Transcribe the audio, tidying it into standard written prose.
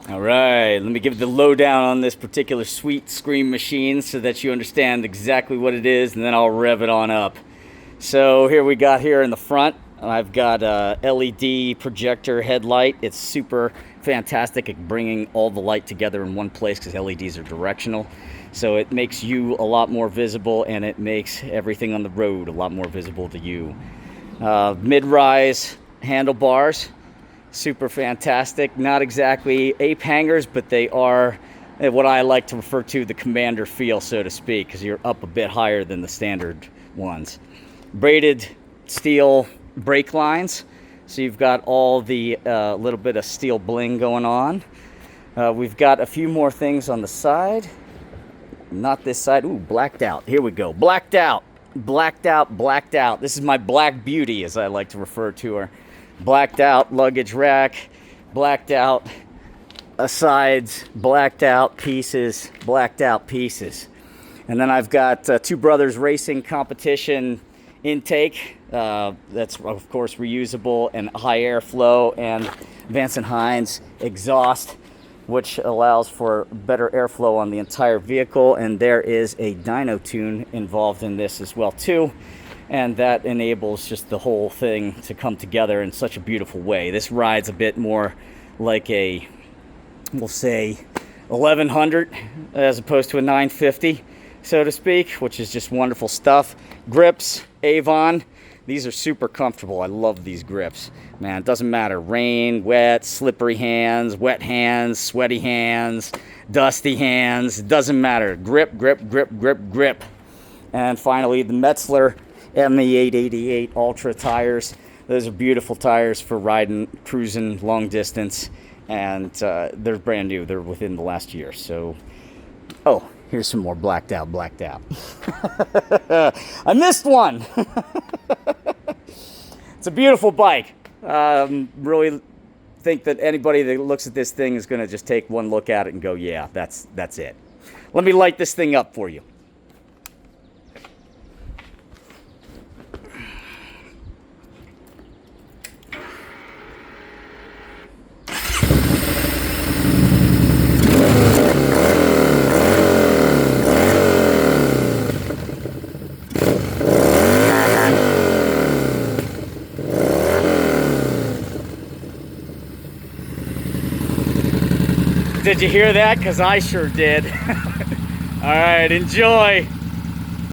All right, let me give the lowdown on this particular sweet scream machine so that you understand exactly what it is, and then I'll rev it on up. So here we got here in the front, I've got a LED projector headlight. It's super fantastic at bringing all the light together in one place because LEDs are directional. So it makes you a lot more visible, and it makes everything on the road a lot more visible to you. Mid-rise handlebars, super fantastic. Not exactly ape hangers, but they are what I like to refer to the commander feel, so to speak, because you're up a bit higher than the standard ones. Braided steel brake lines, so you've got all the little bit of steel bling going on. We've got a few more things on the side. Not this side. Ooh, blacked out. Here we go. Blacked out. Blacked out. Blacked out. This is my black beauty, as I like to refer to her. Blacked out luggage rack. Blacked out sides. Blacked out pieces. Blacked out pieces. And then I've got Two Brothers Racing competition intake. That's, of course, reusable and high airflow, and Vance & Hines exhaust, which allows for better airflow on the entire vehicle. And there is a dyno tune involved in this as well too, and that enables just the whole thing to come together in such a beautiful way. This rides a bit more like a, we'll say, 1100 as opposed to a 950, so to speak, which is just wonderful stuff. Grips, Avon. These are super comfortable. I love these grips. Man, it doesn't matter. Rain, wet, slippery hands, wet hands, sweaty hands, dusty hands. It doesn't matter. Grip, grip, grip, grip, grip. And finally, the Metzler ME888 Ultra tires. Those are beautiful tires for riding, cruising long distance. And they're brand new. They're within the last year. So, oh, here's some more blacked out, blacked out. I missed one. It's a beautiful bike. Really think that anybody that looks at this thing is going to just take one look at it and go, yeah, that's it. Let me light this thing up for you. Did you hear that? Because I sure did. All right, enjoy.